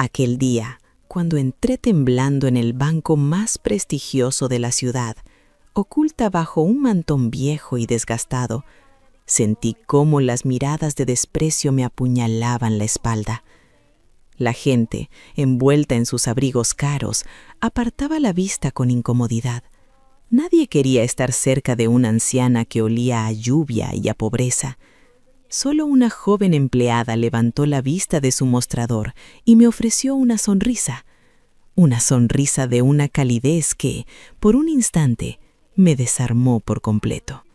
Aquel día, cuando entré temblando en el banco más prestigioso de la ciudad, oculta bajo un mantón viejo y desgastado, sentí cómo las miradas de desprecio me apuñalaban la espalda. La gente, envuelta en sus abrigos caros, apartaba la vista con incomodidad. Nadie quería estar cerca de una anciana que olía a lluvia y a pobreza. Solo una joven empleada levantó la vista de su mostrador y me ofreció una sonrisa de una calidez que, por un instante, me desarmó por completo.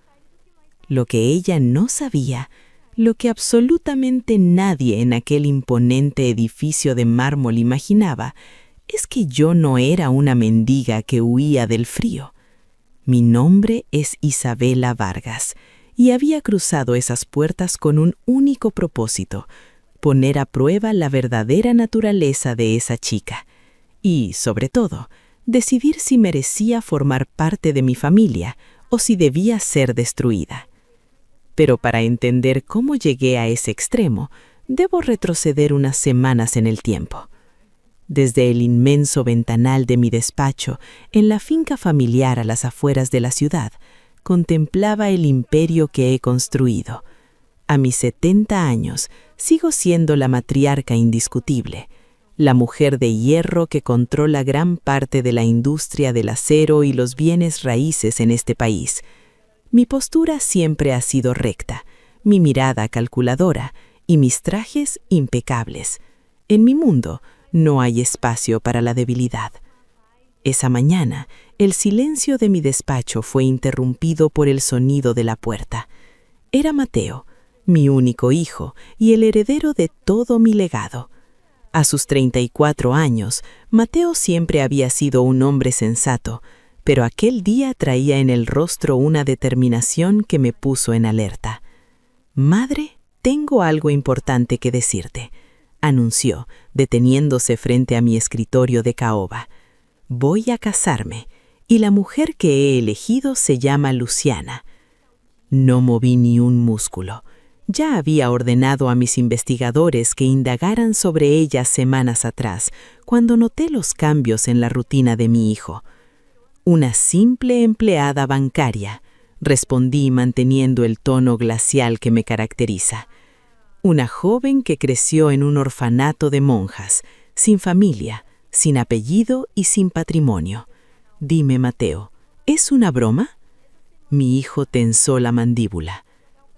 Lo que ella no sabía, lo que absolutamente nadie en aquel imponente edificio de mármol imaginaba, es que yo no era una mendiga que huía del frío. Mi nombre es Isabela Vargas, y había cruzado esas puertas con un único propósito: poner a prueba la verdadera naturaleza de esa chica y, sobre todo, decidir si merecía formar parte de mi familia o si debía ser destruida. Pero para entender cómo llegué a ese extremo, debo retroceder unas semanas en el tiempo. Desde el inmenso ventanal de mi despacho, en la finca familiar a las afueras de la ciudad, contemplaba el imperio que he construido. A mis 70 años, sigo siendo la matriarca indiscutible, la mujer de hierro que controla gran parte de la industria del acero y los bienes raíces en este país. Mi postura siempre ha sido recta, mi mirada calculadora y mis trajes impecables. En mi mundo no hay espacio para la debilidad. Esa mañana, el silencio de mi despacho fue interrumpido por el sonido de la puerta. Era Mateo, mi único hijo y el heredero de todo mi legado. A sus 34 años, Mateo siempre había sido un hombre sensato, pero aquel día traía en el rostro una determinación que me puso en alerta. «Madre, tengo algo importante que decirte», anunció, deteniéndose frente a mi escritorio de caoba. «Voy a casarme, y la mujer que he elegido se llama Luciana». No moví ni un músculo. Ya había ordenado a mis investigadores que indagaran sobre ella semanas atrás, cuando noté los cambios en la rutina de mi hijo. «Una simple empleada bancaria», respondí manteniendo el tono glacial que me caracteriza. «Una joven que creció en un orfanato de monjas, sin familia, sin apellido y sin patrimonio. Dime, Mateo, ¿es una broma?» Mi hijo tensó la mandíbula.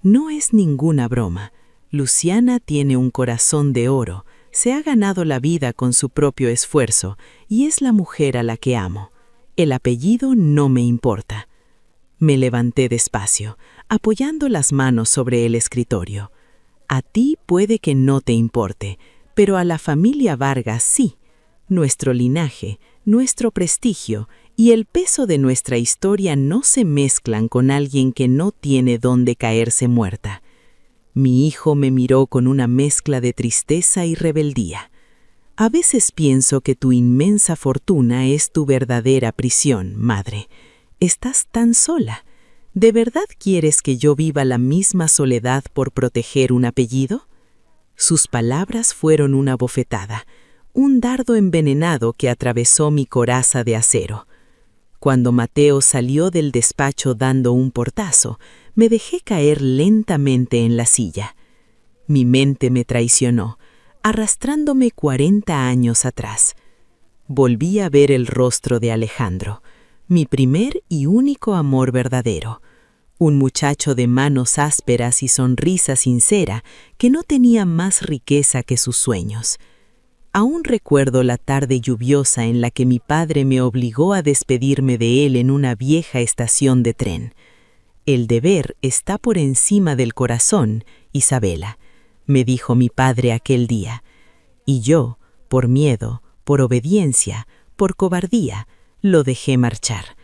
«No es ninguna broma. Luciana tiene un corazón de oro, se ha ganado la vida con su propio esfuerzo y es la mujer a la que amo. El apellido no me importa». Me levanté despacio, apoyando las manos sobre el escritorio. «A ti puede que no te importe, pero a la familia Vargas sí. Nuestro linaje, nuestro prestigio y el peso de nuestra historia no se mezclan con alguien que no tiene dónde caerse muerta». Mi hijo me miró con una mezcla de tristeza y rebeldía. «A veces pienso que tu inmensa fortuna es tu verdadera prisión, madre. Estás tan sola. ¿De verdad quieres que yo viva la misma soledad por proteger un apellido?» Sus palabras fueron una bofetada, un dardo envenenado que atravesó mi coraza de acero. Cuando Mateo salió del despacho dando un portazo, me dejé caer lentamente en la silla. Mi mente me traicionó, arrastrándome 40 años atrás. Volví a ver el rostro de Alejandro, mi primer y único amor verdadero. Un muchacho de manos ásperas y sonrisa sincera que no tenía más riqueza que sus sueños. Aún recuerdo la tarde lluviosa en la que mi padre me obligó a despedirme de él en una vieja estación de tren. «El deber está por encima del corazón, Isabela», me dijo mi padre aquel día. Y yo, por miedo, por obediencia, por cobardía, lo dejé marchar.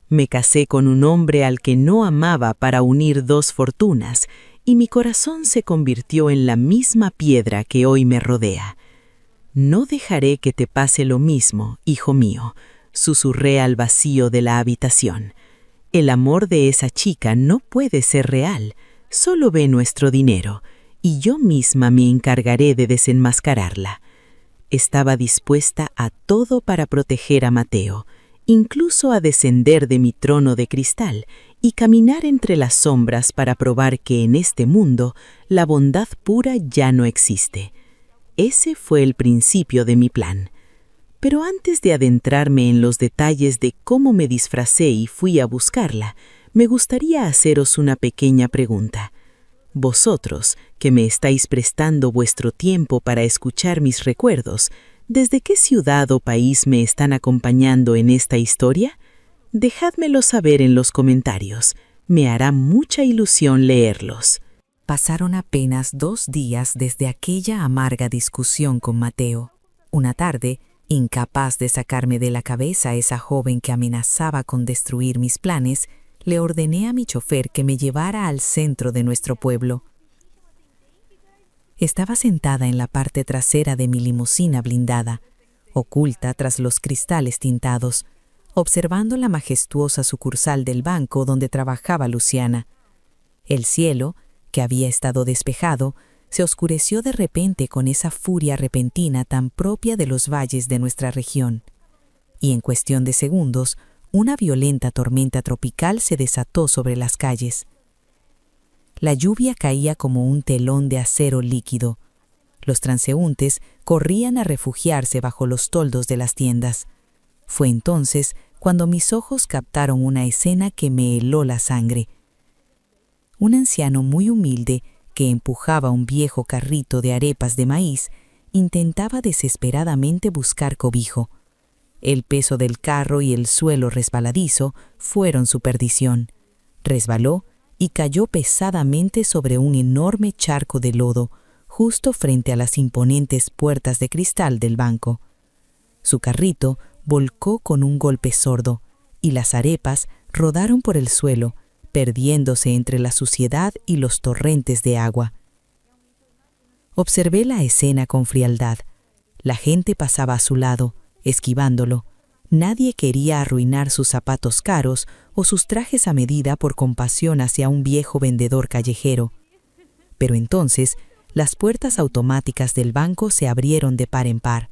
Me casé con un hombre al que no amaba para unir dos fortunas, y mi corazón se convirtió en la misma piedra que hoy me rodea. «No dejaré que te pase lo mismo, hijo mío», susurré al vacío de la habitación. «El amor de esa chica no puede ser real, solo ve nuestro dinero, y yo misma me encargaré de desenmascararla». Estaba dispuesta a todo para proteger a Mateo, incluso a descender de mi trono de cristal y caminar entre las sombras para probar que en este mundo la bondad pura ya no existe. Ese fue el principio de mi plan. Pero antes de adentrarme en los detalles de cómo me disfracé y fui a buscarla, me gustaría haceros una pequeña pregunta. Vosotros, que me estáis prestando vuestro tiempo para escuchar mis recuerdos, ¿desde qué ciudad o país me están acompañando en esta historia? Dejádmelo saber en los comentarios. Me hará mucha ilusión leerlos. Pasaron apenas 2 días desde aquella amarga discusión con Mateo. Una tarde, incapaz de sacarme de la cabeza a esa joven que amenazaba con destruir mis planes, le ordené a mi chofer que me llevara al centro de nuestro pueblo. Estaba sentada en la parte trasera de mi limusina blindada, oculta tras los cristales tintados, observando la majestuosa sucursal del banco donde trabajaba Luciana. El cielo, que había estado despejado, se oscureció de repente con esa furia repentina tan propia de los valles de nuestra región. Y en cuestión de segundos, una violenta tormenta tropical se desató sobre las calles. La lluvia caía como un telón de acero líquido. Los transeúntes corrían a refugiarse bajo los toldos de las tiendas. Fue entonces cuando mis ojos captaron una escena que me heló la sangre. Un anciano muy humilde, que empujaba un viejo carrito de arepas de maíz, intentaba desesperadamente buscar cobijo. El peso del carro y el suelo resbaladizo fueron su perdición. Resbaló y cayó pesadamente sobre un enorme charco de lodo, justo frente a las imponentes puertas de cristal del banco. Su carrito volcó con un golpe sordo, y las arepas rodaron por el suelo, perdiéndose entre la suciedad y los torrentes de agua. Observé la escena con frialdad. La gente pasaba a su lado, esquivándolo. Nadie quería arruinar sus zapatos caros o sus trajes a medida por compasión hacia un viejo vendedor callejero. Pero entonces, las puertas automáticas del banco se abrieron de par en par.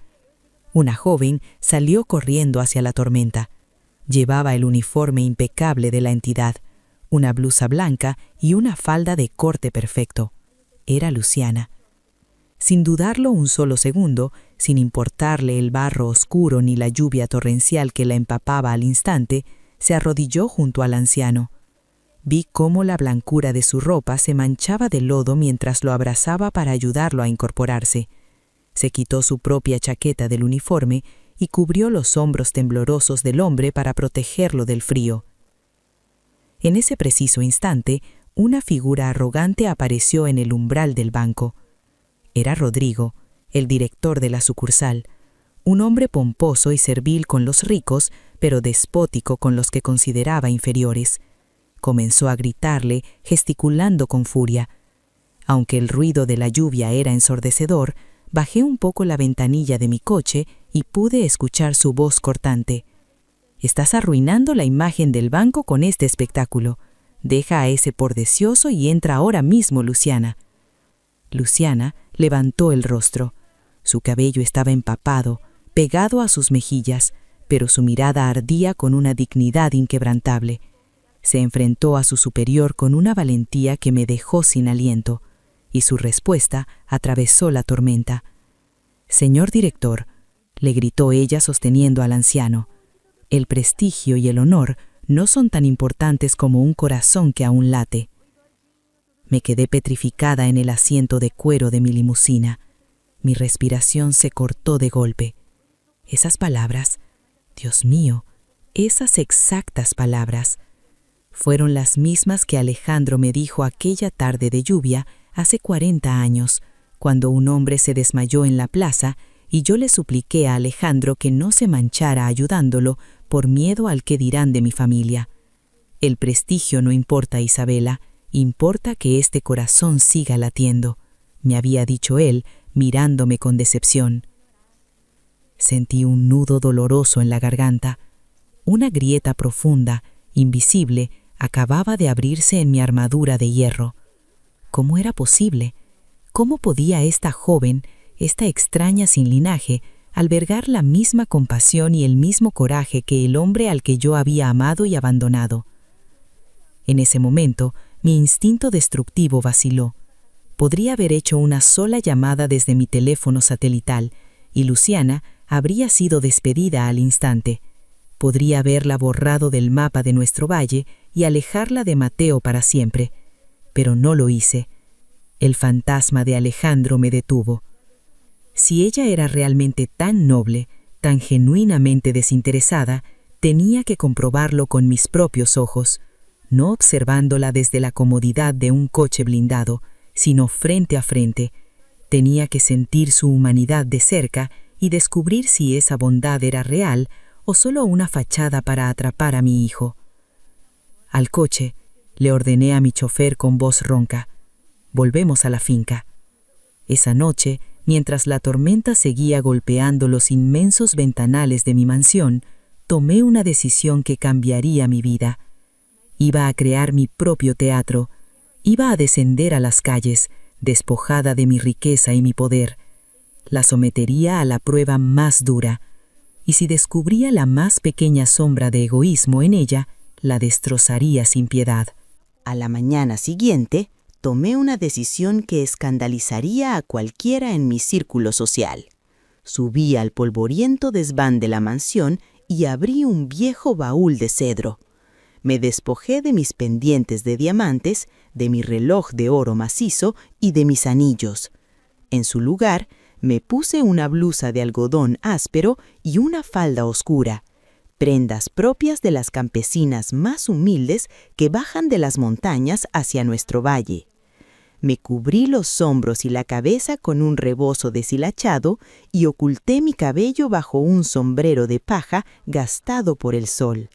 Una joven salió corriendo hacia la tormenta. Llevaba el uniforme impecable de la entidad, una blusa blanca y una falda de corte perfecto. Era Luciana. Sin dudarlo un solo segundo, sin importarle el barro oscuro ni la lluvia torrencial que la empapaba al instante, se arrodilló junto al anciano. Vi cómo la blancura de su ropa se manchaba de lodo mientras lo abrazaba para ayudarlo a incorporarse. Se quitó su propia chaqueta del uniforme y cubrió los hombros temblorosos del hombre para protegerlo del frío. En ese preciso instante, una figura arrogante apareció en el umbral del banco. Era Rodrigo, el director de la sucursal, un hombre pomposo y servil con los ricos, pero despótico con los que consideraba inferiores. Comenzó a gritarle, gesticulando con furia. Aunque el ruido de la lluvia era ensordecedor, bajé un poco la ventanilla de mi coche y pude escuchar su voz cortante. «Estás arruinando la imagen del banco con este espectáculo. Deja a ese pordecioso y entra ahora mismo, Luciana». Luciana levantó el rostro. Su cabello estaba empapado, pegado a sus mejillas, pero su mirada ardía con una dignidad inquebrantable. Se enfrentó a su superior con una valentía que me dejó sin aliento, y su respuesta atravesó la tormenta. «Señor director», le gritó ella sosteniendo al anciano, «el prestigio y el honor no son tan importantes como un corazón que aún late». Me quedé petrificada en el asiento de cuero de mi limusina. Mi respiración se cortó de golpe. Esas palabras, Dios mío, esas exactas palabras, fueron las mismas que Alejandro me dijo aquella tarde de lluvia hace 40 años, cuando un hombre se desmayó en la plaza y yo le supliqué a Alejandro que no se manchara ayudándolo por miedo al que dirán de mi familia. El prestigio no importa, Isabela, importa que este corazón siga latiendo, me había dicho él, mirándome con decepción. Sentí un nudo doloroso en la garganta. Una grieta profunda, invisible, acababa de abrirse en mi armadura de hierro. ¿Cómo era posible? ¿Cómo podía esta joven, esta extraña sin linaje, albergar la misma compasión y el mismo coraje que el hombre al que yo había amado y abandonado. En ese momento, mi instinto destructivo vaciló. Podría haber hecho una sola llamada desde mi teléfono satelital, y Luciana habría sido despedida al instante. Podría haberla borrado del mapa de nuestro valle y alejarla de Mateo para siempre, pero no lo hice. El fantasma de Alejandro me detuvo. Si ella era realmente tan noble, tan genuinamente desinteresada, tenía que comprobarlo con mis propios ojos, no observándola desde la comodidad de un coche blindado, sino frente a frente. Tenía que sentir su humanidad de cerca y descubrir si esa bondad era real o solo una fachada para atrapar a mi hijo. «Al coche», le ordené a mi chofer con voz ronca. «Volvemos a la finca». Esa noche, mientras la tormenta seguía golpeando los inmensos ventanales de mi mansión, tomé una decisión que cambiaría mi vida. Iba a crear mi propio teatro. Iba a descender a las calles, despojada de mi riqueza y mi poder. La sometería a la prueba más dura. Y si descubría la más pequeña sombra de egoísmo en ella, la destrozaría sin piedad. A la mañana siguiente, tomé una decisión que escandalizaría a cualquiera en mi círculo social. Subí al polvoriento desván de la mansión y abrí un viejo baúl de cedro. Me despojé de mis pendientes de diamantes, de mi reloj de oro macizo y de mis anillos. En su lugar, me puse una blusa de algodón áspero y una falda oscura, prendas propias de las campesinas más humildes que bajan de las montañas hacia nuestro valle. Me cubrí los hombros y la cabeza con un rebozo deshilachado y oculté mi cabello bajo un sombrero de paja gastado por el sol.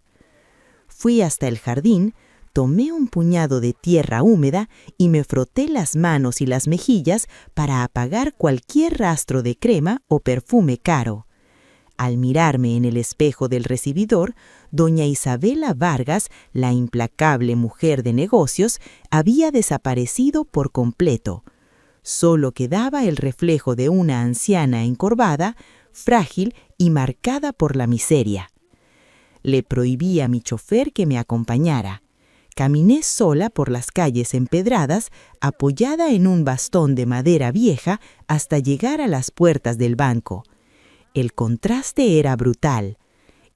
Fui hasta el jardín, tomé un puñado de tierra húmeda y me froté las manos y las mejillas para apagar cualquier rastro de crema o perfume caro. Al mirarme en el espejo del recibidor, doña Isabela Vargas, la implacable mujer de negocios, había desaparecido por completo. Solo quedaba el reflejo de una anciana encorvada, frágil y marcada por la miseria. Le prohibí a mi chofer que me acompañara. Caminé sola por las calles empedradas, apoyada en un bastón de madera vieja, hasta llegar a las puertas del banco. El contraste era brutal.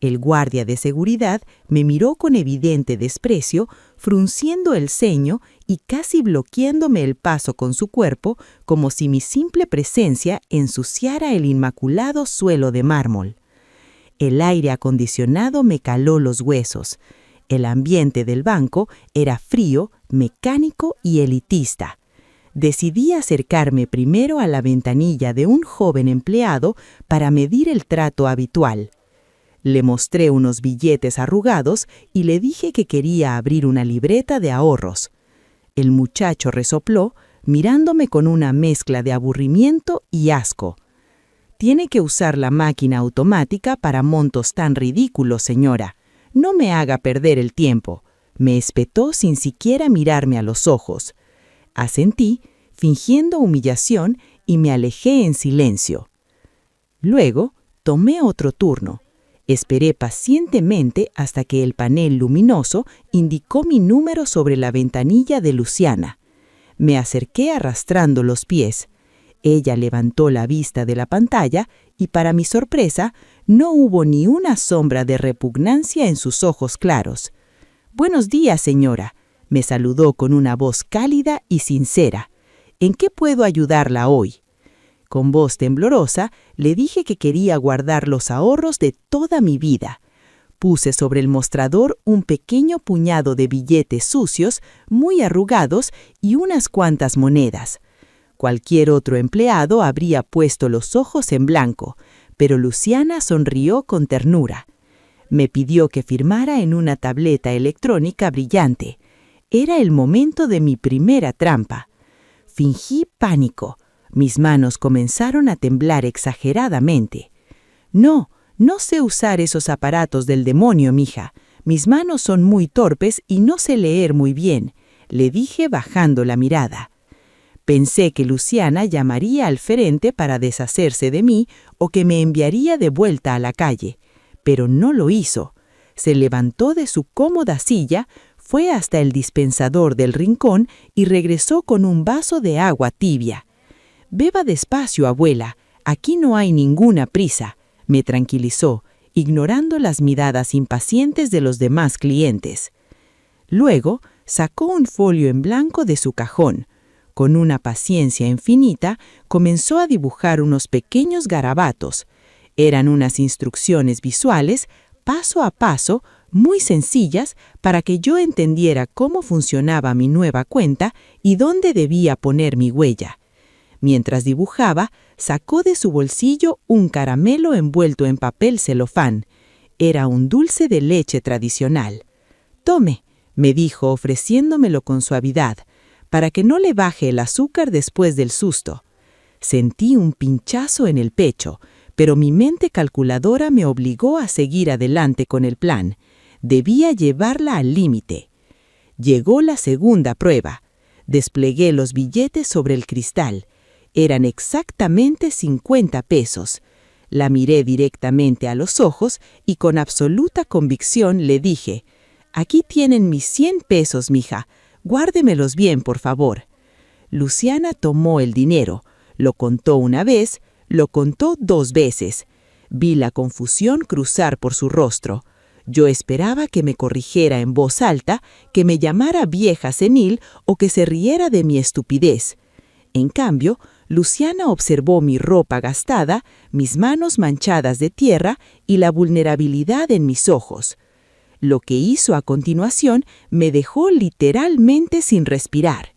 El guardia de seguridad me miró con evidente desprecio, frunciendo el ceño y casi bloqueándome el paso con su cuerpo, como si mi simple presencia ensuciara el inmaculado suelo de mármol. El aire acondicionado me caló los huesos. El ambiente del banco era frío, mecánico y elitista. Decidí acercarme primero a la ventanilla de un joven empleado para medir el trato habitual. Le mostré unos billetes arrugados y le dije que quería abrir una libreta de ahorros. El muchacho resopló, mirándome con una mezcla de aburrimiento y asco. «Tiene que usar la máquina automática para montos tan ridículos, señora. No me haga perder el tiempo», me espetó sin siquiera mirarme a los ojos. Asentí, fingiendo humillación, y me alejé en silencio. Luego, tomé otro turno. Esperé pacientemente hasta que el panel luminoso indicó mi número sobre la ventanilla de Luciana. Me acerqué arrastrando los pies. Ella levantó la vista de la pantalla y, para mi sorpresa, no hubo ni una sombra de repugnancia en sus ojos claros. «Buenos días, señora», me saludó con una voz cálida y sincera. «¿En qué puedo ayudarla hoy?». Con voz temblorosa le dije que quería guardar los ahorros de toda mi vida. Puse sobre el mostrador un pequeño puñado de billetes sucios, muy arrugados, y unas cuantas monedas. Cualquier otro empleado habría puesto los ojos en blanco, pero Luciana sonrió con ternura. Me pidió que firmara en una tableta electrónica brillante. Era el momento de mi primera trampa. Fingí pánico. Mis manos comenzaron a temblar exageradamente. «No, no sé usar esos aparatos del demonio, mija. Mis manos son muy torpes y no sé leer muy bien», le dije bajando la mirada. Pensé que Luciana llamaría al gerente para deshacerse de mí o que me enviaría de vuelta a la calle, pero no lo hizo. Se levantó de su cómoda silla, fue hasta el dispensador del rincón y regresó con un vaso de agua tibia. «Beba despacio, abuela, aquí no hay ninguna prisa», me tranquilizó, ignorando las miradas impacientes de los demás clientes. Luego sacó un folio en blanco de su cajón. Con una paciencia infinita, comenzó a dibujar unos pequeños garabatos. Eran unas instrucciones visuales, paso a paso, muy sencillas, para que yo entendiera cómo funcionaba mi nueva cuenta y dónde debía poner mi huella. Mientras dibujaba, sacó de su bolsillo un caramelo envuelto en papel celofán. Era un dulce de leche tradicional. «Tome», me dijo ofreciéndomelo con suavidad, para que no le baje el azúcar después del susto. Sentí un pinchazo en el pecho, pero mi mente calculadora me obligó a seguir adelante con el plan. Debía llevarla al límite. Llegó la segunda prueba. Desplegué los billetes sobre el cristal. Eran exactamente 50 pesos. La miré directamente a los ojos y con absoluta convicción le dije: «Aquí tienen mis 100 pesos, mija. Guárdemelos bien, por favor». Luciana tomó el dinero. Lo contó una vez, lo contó 2 veces. Vi la confusión cruzar por su rostro. Yo esperaba que me corrigiera en voz alta, que me llamara vieja senil o que se riera de mi estupidez. En cambio, Luciana observó mi ropa gastada, mis manos manchadas de tierra y la vulnerabilidad en mis ojos. Lo que hizo a continuación me dejó literalmente sin respirar.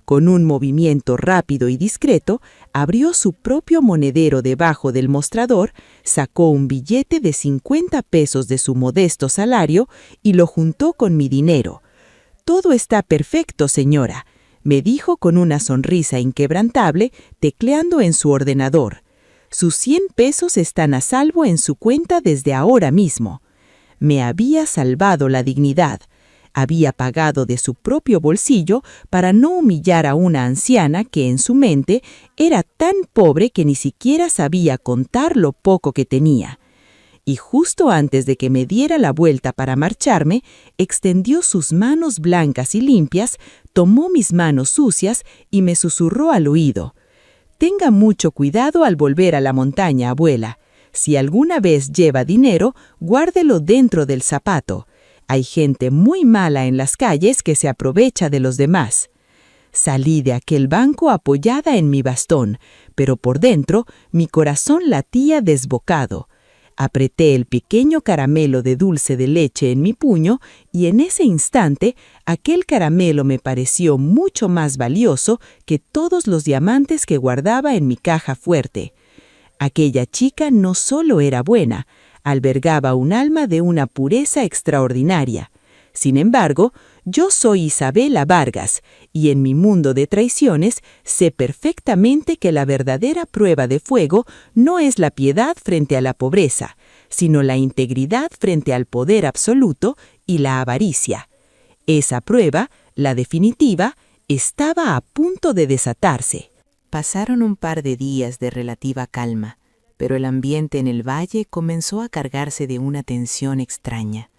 Con un movimiento rápido y discreto, abrió su propio monedero debajo del mostrador, sacó un billete de 50 pesos de su modesto salario y lo juntó con mi dinero. «Todo está perfecto, señora», me dijo con una sonrisa inquebrantable, tecleando en su ordenador. «Sus 100 pesos están a salvo en su cuenta desde ahora mismo». Me había salvado la dignidad. Había pagado de su propio bolsillo para no humillar a una anciana que en su mente era tan pobre que ni siquiera sabía contar lo poco que tenía. Y justo antes de que me diera la vuelta para marcharme, extendió sus manos blancas y limpias, tomó mis manos sucias y me susurró al oído: «Tenga mucho cuidado al volver a la montaña, abuela. Si alguna vez lleva dinero, guárdelo dentro del zapato. Hay gente muy mala en las calles que se aprovecha de los demás». Salí de aquel banco apoyada en mi bastón, pero por dentro mi corazón latía desbocado. Apreté el pequeño caramelo de dulce de leche en mi puño y en ese instante aquel caramelo me pareció mucho más valioso que todos los diamantes que guardaba en mi caja fuerte. Aquella chica no solo era buena, albergaba un alma de una pureza extraordinaria. Sin embargo, yo soy Isabela Vargas, y en mi mundo de traiciones sé perfectamente que la verdadera prueba de fuego no es la piedad frente a la pobreza, sino la integridad frente al poder absoluto y la avaricia. Esa prueba, la definitiva, estaba a punto de desatarse. Pasaron un par de días de relativa calma, pero el ambiente en el valle comenzó a cargarse de una tensión extraña.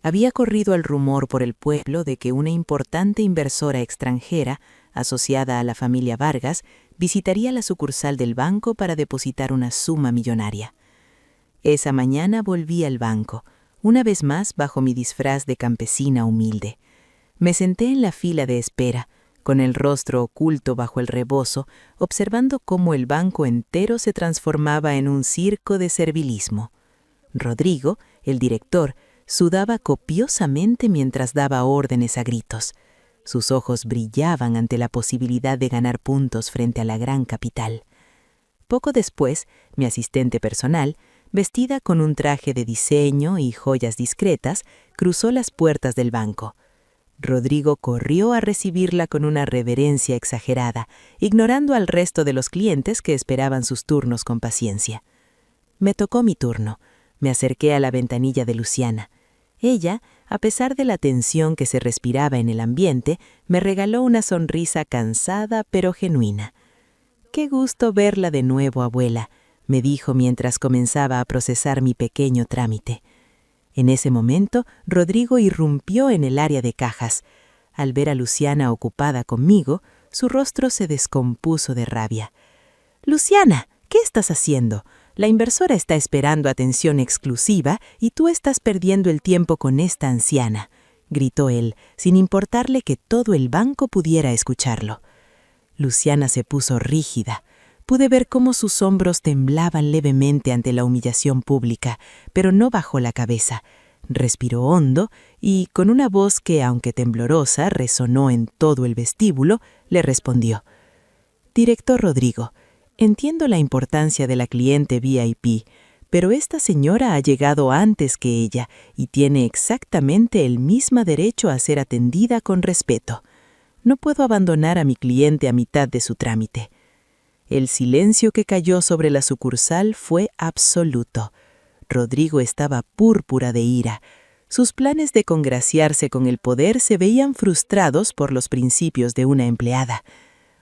Había corrido el rumor por el pueblo de que una importante inversora extranjera, asociada a la familia Vargas, visitaría la sucursal del banco para depositar una suma millonaria. Esa mañana volví al banco, una vez más bajo mi disfraz de campesina humilde. Me senté en la fila de espera, con el rostro oculto bajo el rebozo, observando cómo el banco entero se transformaba en un circo de servilismo. Rodrigo, el director, sudaba copiosamente mientras daba órdenes a gritos. Sus ojos brillaban ante la posibilidad de ganar puntos frente a la gran capital. Poco después, mi asistente personal, vestida con un traje de diseño y joyas discretas, cruzó las puertas del banco. Rodrigo corrió a recibirla con una reverencia exagerada, ignorando al resto de los clientes que esperaban sus turnos con paciencia. Me tocó mi turno. Me acerqué a la ventanilla de Luciana. Ella, a pesar de la tensión que se respiraba en el ambiente, me regaló una sonrisa cansada pero genuina. «Qué gusto verla de nuevo, abuela», me dijo mientras comenzaba a procesar mi pequeño trámite. En ese momento, Rodrigo irrumpió en el área de cajas. Al ver a Luciana ocupada conmigo, su rostro se descompuso de rabia. «Luciana, ¿qué estás haciendo? La inversora está esperando atención exclusiva y tú estás perdiendo el tiempo con esta anciana», gritó él, sin importarle que todo el banco pudiera escucharlo. Luciana se puso rígida. Pude ver cómo sus hombros temblaban levemente ante la humillación pública, pero no bajó la cabeza. Respiró hondo y, con una voz que, aunque temblorosa, resonó en todo el vestíbulo, le respondió: «Director Rodrigo, entiendo la importancia de la cliente VIP, pero esta señora ha llegado antes que ella y tiene exactamente el mismo derecho a ser atendida con respeto. No puedo abandonar a mi cliente a mitad de su trámite». El silencio que cayó sobre la sucursal fue absoluto. Rodrigo estaba púrpura de ira. Sus planes de congraciarse con el poder se veían frustrados por los principios de una empleada.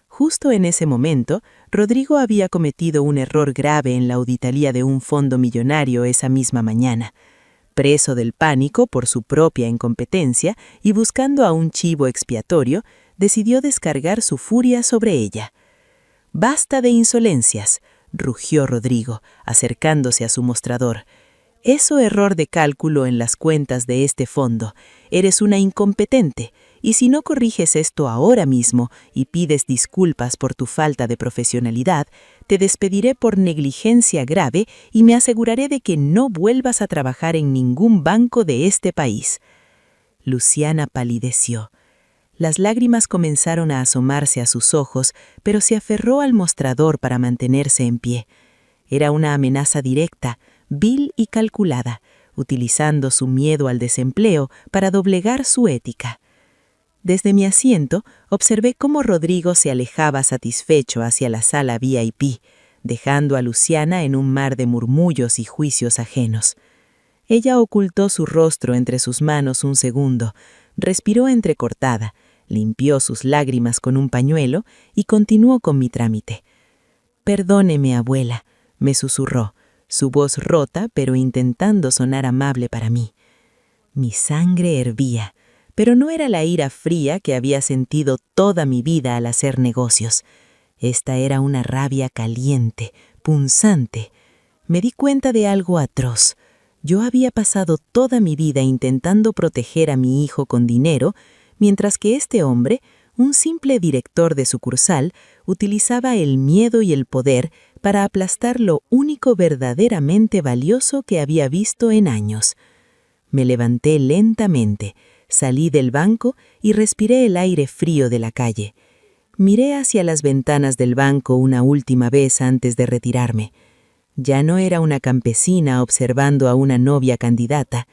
Justo en ese momento, Rodrigo había cometido un error grave en la auditoría de un fondo millonario esa misma mañana. Preso del pánico por su propia incompetencia y buscando a un chivo expiatorio, decidió descargar su furia sobre ella. «Basta de insolencias», rugió Rodrigo, acercándose a su mostrador. «Eso error de cálculo en las cuentas de este fondo. Eres una incompetente, y si no corriges esto ahora mismo y pides disculpas por tu falta de profesionalidad, te despediré por negligencia grave y me aseguraré de que no vuelvas a trabajar en ningún banco de este país». Luciana palideció. Las lágrimas comenzaron a asomarse a sus ojos, pero se aferró al mostrador para mantenerse en pie. Era una amenaza directa, vil y calculada, utilizando su miedo al desempleo para doblegar su ética. Desde mi asiento, observé cómo Rodrigo se alejaba satisfecho hacia la sala VIP, dejando a Luciana en un mar de murmullos y juicios ajenos. Ella ocultó su rostro entre sus manos un segundo, respiró entrecortada, limpió sus lágrimas con un pañuelo y continuó con mi trámite. «Perdóneme, abuela», me susurró, su voz rota pero intentando sonar amable para mí. Mi sangre hervía, pero no era la ira fría que había sentido toda mi vida al hacer negocios. Esta era una rabia caliente, punzante. Me di cuenta de algo atroz. Yo había pasado toda mi vida intentando proteger a mi hijo con dinero, mientras que este hombre, un simple director de sucursal, utilizaba el miedo y el poder para aplastar lo único verdaderamente valioso que había visto en años. Me levanté lentamente, salí del banco y respiré el aire frío de la calle. Miré hacia las ventanas del banco una última vez antes de retirarme. Ya no era una campesina observando a una novia candidata,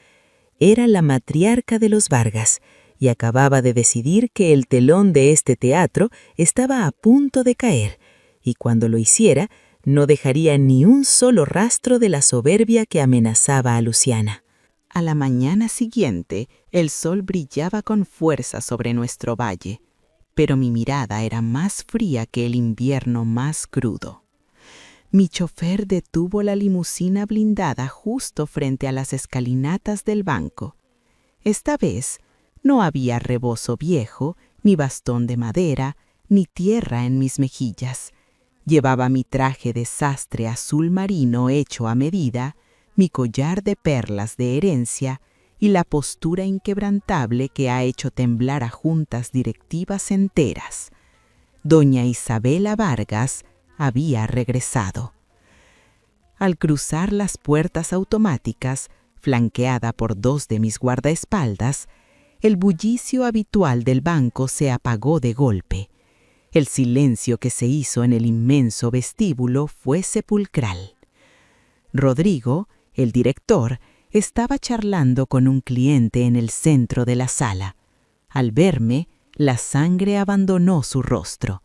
era la matriarca de los Vargas, y acababa de decidir que el telón de este teatro estaba a punto de caer, y cuando lo hiciera, no dejaría ni un solo rastro de la soberbia que amenazaba a Luciana. A la mañana siguiente, el sol brillaba con fuerza sobre nuestro valle, pero mi mirada era más fría que el invierno más crudo. Mi chofer detuvo la limusina blindada justo frente a las escalinatas del banco. Esta vez, no había rebozo viejo, ni bastón de madera, ni tierra en mis mejillas. Llevaba mi traje de sastre azul marino hecho a medida, mi collar de perlas de herencia y la postura inquebrantable que ha hecho temblar a juntas directivas enteras. Doña Isabela Vargas había regresado. Al cruzar las puertas automáticas, flanqueada por 2 de mis guardaespaldas, el bullicio habitual del banco se apagó de golpe. El silencio que se hizo en el inmenso vestíbulo fue sepulcral. Rodrigo, el director, estaba charlando con un cliente en el centro de la sala. Al verme, la sangre abandonó su rostro.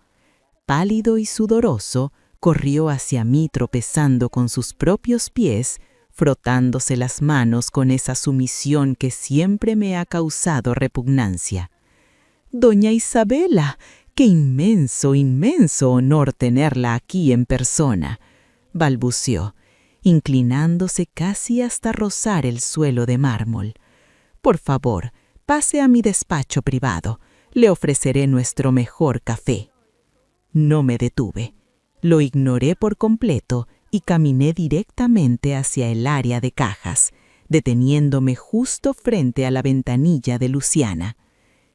Pálido y sudoroso, corrió hacia mí tropezando con sus propios pies, frotándose las manos con esa sumisión que siempre me ha causado repugnancia. «Doña Isabela, qué inmenso, inmenso honor tenerla aquí en persona», balbuceó, inclinándose casi hasta rozar el suelo de mármol. «Por favor, pase a mi despacho privado. Le ofreceré nuestro mejor café». No me detuve. Lo ignoré por completo y caminé directamente hacia el área de cajas, deteniéndome justo frente a la ventanilla de Luciana.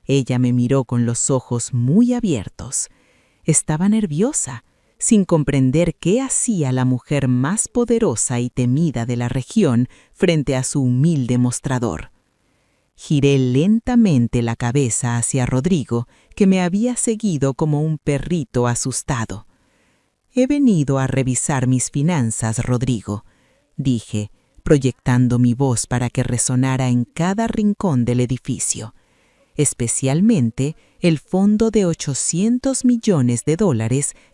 Ella me miró con los ojos muy abiertos. Estaba nerviosa, sin comprender qué hacía la mujer más poderosa y temida de la región frente a su humilde mostrador. Giré lentamente la cabeza hacia Rodrigo, que me había seguido como un perrito asustado. «He venido a revisar mis finanzas, Rodrigo», dije, proyectando mi voz para que resonara en cada rincón del edificio, especialmente el fondo de $800 millones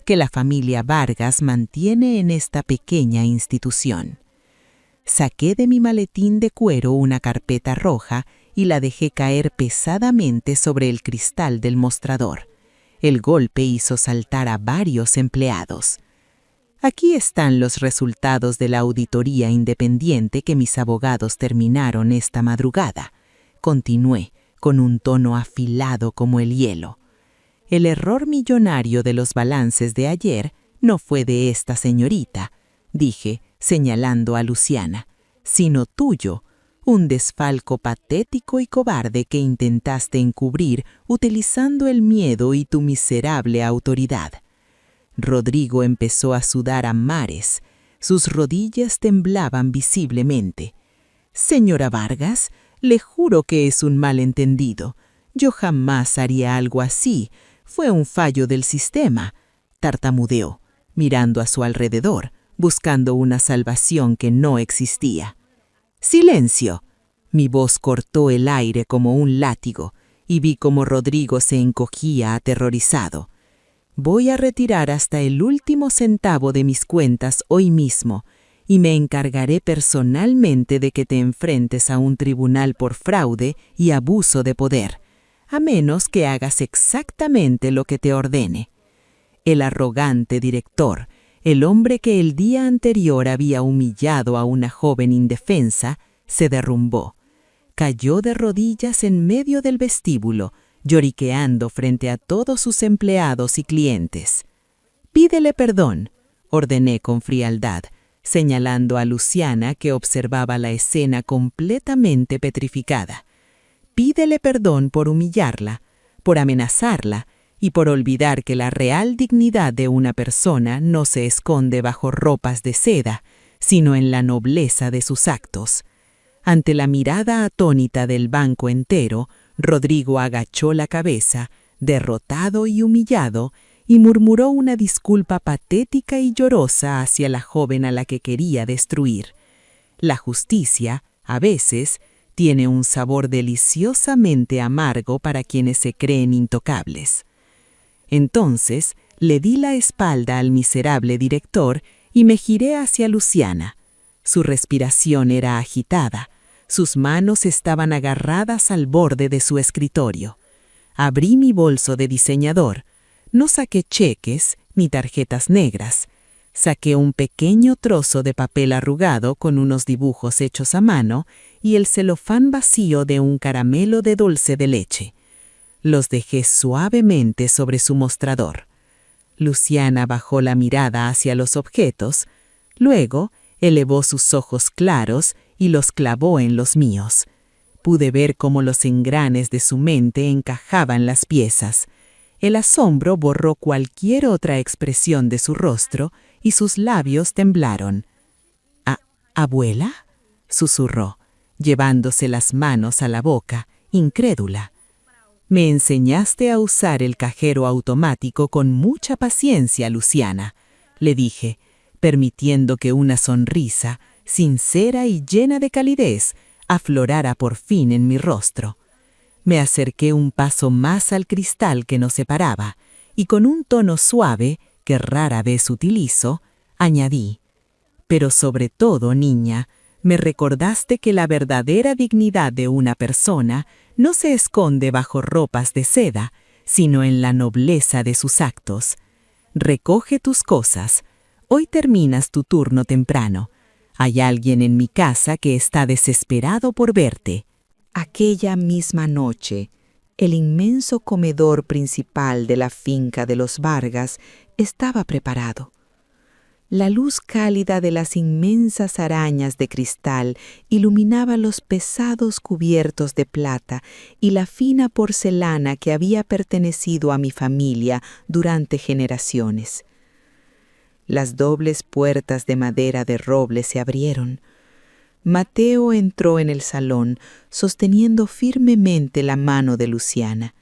que la familia Vargas mantiene en esta pequeña institución. Saqué de mi maletín de cuero una carpeta roja y la dejé caer pesadamente sobre el cristal del mostrador. El golpe hizo saltar a varios empleados. «Aquí están los resultados de la auditoría independiente que mis abogados terminaron esta madrugada», continué, con un tono afilado como el hielo. «El error millonario de los balances de ayer no fue de esta señorita», dije, señalando a Luciana, «sino tuyo, un desfalco patético y cobarde que intentaste encubrir utilizando el miedo y tu miserable autoridad». Rodrigo empezó a sudar a mares. Sus rodillas temblaban visiblemente. «Señora Vargas, le juro que es un malentendido. Yo jamás haría algo así. Fue un fallo del sistema», tartamudeó, mirando a su alrededor, buscando una salvación que no existía. «¡Silencio!». Mi voz cortó el aire como un látigo y vi cómo Rodrigo se encogía aterrorizado. «Voy a retirar hasta el último centavo de mis cuentas hoy mismo y me encargaré personalmente de que te enfrentes a un tribunal por fraude y abuso de poder, a menos que hagas exactamente lo que te ordene». El arrogante director, el hombre que el día anterior había humillado a una joven indefensa, se derrumbó. Cayó de rodillas en medio del vestíbulo, lloriqueando frente a todos sus empleados y clientes. «Pídele perdón», ordené con frialdad, señalando a Luciana, que observaba la escena completamente petrificada. «Pídele perdón por humillarla, por amenazarla y por olvidar que la real dignidad de una persona no se esconde bajo ropas de seda, sino en la nobleza de sus actos». Ante la mirada atónita del banco entero, Rodrigo agachó la cabeza, derrotado y humillado, y murmuró una disculpa patética y llorosa hacia la joven a la que quería destruir. La justicia, a veces, tiene un sabor deliciosamente amargo para quienes se creen intocables. Entonces le di la espalda al miserable director y me giré hacia Luciana. Su respiración era agitada. Sus manos estaban agarradas al borde de su escritorio. Abrí mi bolso de diseñador. No saqué cheques ni tarjetas negras. Saqué un pequeño trozo de papel arrugado con unos dibujos hechos a mano y el celofán vacío de un caramelo de dulce de leche. Los dejé suavemente sobre su mostrador. Luciana bajó la mirada hacia los objetos. Luego elevó sus ojos claros y los clavó en los míos. Pude ver cómo los engranes de su mente encajaban las piezas. El asombro borró cualquier otra expresión de su rostro y sus labios temblaron. «¿Abuela?», susurró, llevándose las manos a la boca, incrédula. «Me enseñaste a usar el cajero automático con mucha paciencia, Luciana», le dije, permitiendo que una sonrisa, sincera y llena de calidez, aflorara por fin en mi rostro. Me acerqué un paso más al cristal que nos separaba y con un tono suave, que rara vez utilizo, añadí: «Pero sobre todo, niña, Me recordaste que la verdadera dignidad de una persona no se esconde bajo ropas de seda, sino en la nobleza de sus actos. Recoge tus cosas. Hoy terminas tu turno temprano. Hay alguien en mi casa que está desesperado por verte. Aquella misma noche, el inmenso comedor principal de la finca de los Vargas estaba preparado. La luz cálida de las inmensas arañas de cristal iluminaba los pesados cubiertos de plata y la fina porcelana que había pertenecido a mi familia durante generaciones. Las dobles puertas de madera de roble se abrieron. Mateo entró en el salón, sosteniendo firmemente la mano de Luciana.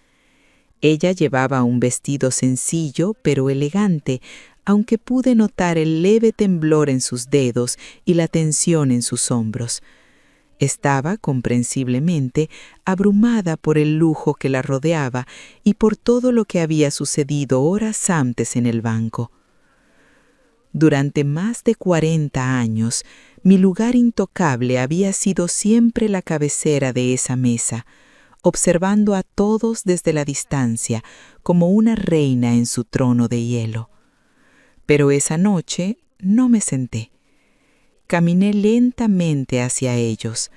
Ella llevaba un vestido sencillo pero elegante, aunque pude notar el leve temblor en sus dedos y la tensión en sus hombros. Estaba, comprensiblemente, abrumada por el lujo que la rodeaba y por todo lo que había sucedido horas antes en el banco. Durante más de 40 años, mi lugar intocable había sido siempre la cabecera de esa mesa, observando a todos desde la distancia, como una reina en su trono de hielo. Pero esa noche no me senté. Caminé lentamente hacia ellos.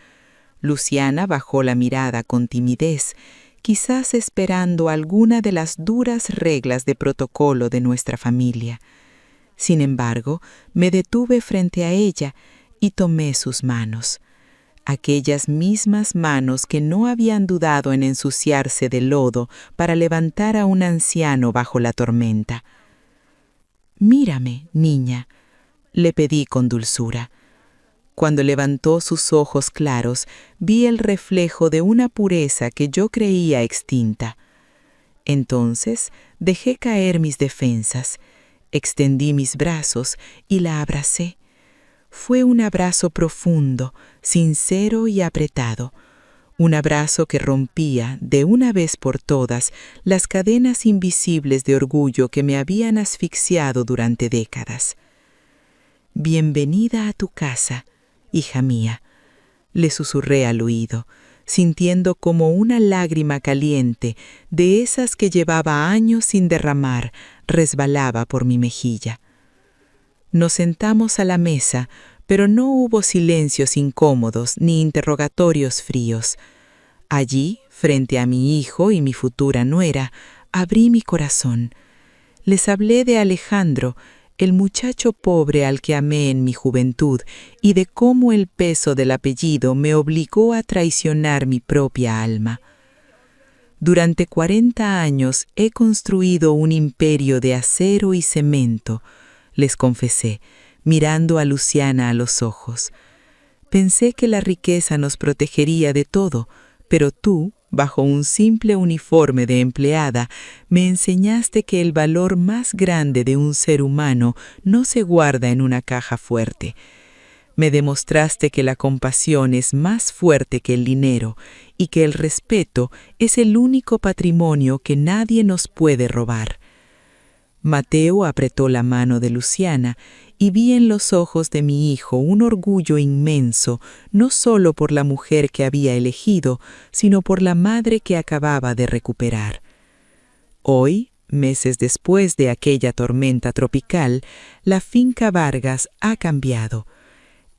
Luciana bajó la mirada con timidez, quizás esperando alguna de las duras reglas de protocolo de nuestra familia. Sin embargo, me detuve frente a ella y tomé sus manos. Aquellas mismas manos que no habían dudado en ensuciarse de lodo para levantar a un anciano bajo la tormenta. «Mírame, niña», le pedí con dulzura. Cuando levantó sus ojos claros, vi el reflejo de una pureza que yo creía extinta. Entonces dejé caer mis defensas, extendí mis brazos y la abracé. Fue un abrazo profundo, sincero y apretado. Un abrazo que rompía, de una vez por todas, las cadenas invisibles de orgullo que me habían asfixiado durante décadas. «Bienvenida a tu casa, hija mía», le susurré al oído, sintiendo como una lágrima caliente, de esas que llevaba años sin derramar, resbalaba por mi mejilla. Nos sentamos a la mesa, pero no hubo silencios incómodos ni interrogatorios fríos. Allí, frente a mi hijo y mi futura nuera, abrí mi corazón. Les hablé de Alejandro, el muchacho pobre al que amé en mi juventud, y de cómo el peso del apellido me obligó a traicionar mi propia alma. Durante 40 años he construido un imperio de acero y cemento, les confesé, mirando a Luciana a los ojos. Pensé que la riqueza nos protegería de todo, pero tú, bajo un simple uniforme de empleada, me enseñaste que el valor más grande de un ser humano no se guarda en una caja fuerte. Me demostraste que la compasión es más fuerte que el dinero y que el respeto es el único patrimonio que nadie nos puede robar. Mateo apretó la mano de Luciana y vi en los ojos de mi hijo un orgullo inmenso, no solo por la mujer que había elegido, sino por la madre que acababa de recuperar. Hoy, meses después de aquella tormenta tropical, la finca Vargas ha cambiado.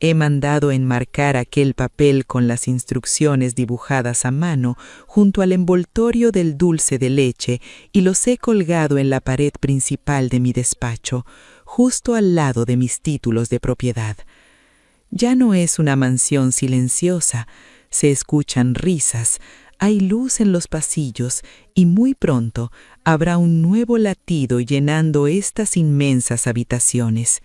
He mandado enmarcar aquel papel con las instrucciones dibujadas a mano junto al envoltorio del dulce de leche y los he colgado en la pared principal de mi despacho, justo al lado de mis títulos de propiedad. Ya no es una mansión silenciosa, se escuchan risas, hay luz en los pasillos y muy pronto habrá un nuevo latido llenando estas inmensas habitaciones.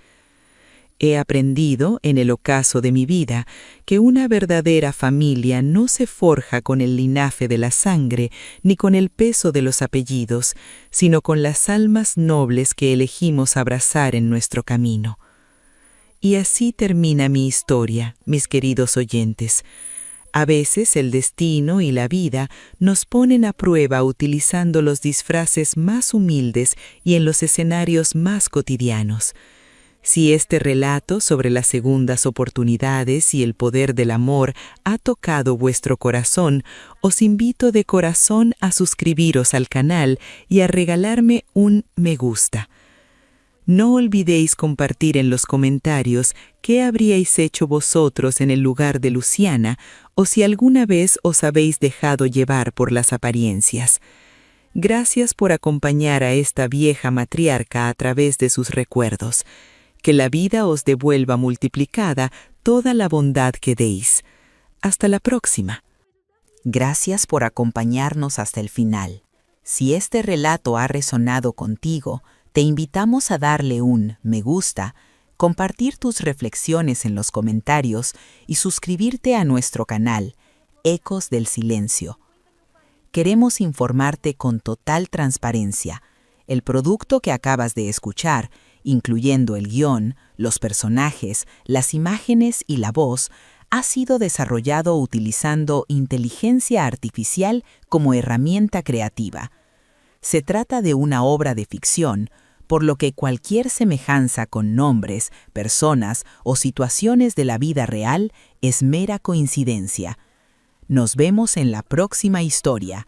He aprendido, en el ocaso de mi vida, que una verdadera familia no se forja con el linaje de la sangre ni con el peso de los apellidos, sino con las almas nobles que elegimos abrazar en nuestro camino. Y así termina mi historia, mis queridos oyentes. A veces el destino y la vida nos ponen a prueba utilizando los disfraces más humildes y en los escenarios más cotidianos. Si este relato sobre las segundas oportunidades y el poder del amor ha tocado vuestro corazón, os invito de corazón a suscribiros al canal y a regalarme un me gusta. No olvidéis compartir en los comentarios qué habríais hecho vosotros en el lugar de Luciana o si alguna vez os habéis dejado llevar por las apariencias. Gracias por acompañar a esta vieja matriarca a través de sus recuerdos. Que la vida os devuelva multiplicada toda la bondad que deis. Hasta la próxima. Gracias por acompañarnos hasta el final. Si este relato ha resonado contigo, te invitamos a darle un me gusta, compartir tus reflexiones en los comentarios y suscribirte a nuestro canal, Ecos del Silencio. Queremos informarte con total transparencia. El producto que acabas de escuchar, incluyendo el guión, los personajes, las imágenes y la voz, ha sido desarrollado utilizando inteligencia artificial como herramienta creativa. Se trata de una obra de ficción, por lo que cualquier semejanza con nombres, personas o situaciones de la vida real es mera coincidencia. Nos vemos en la próxima historia.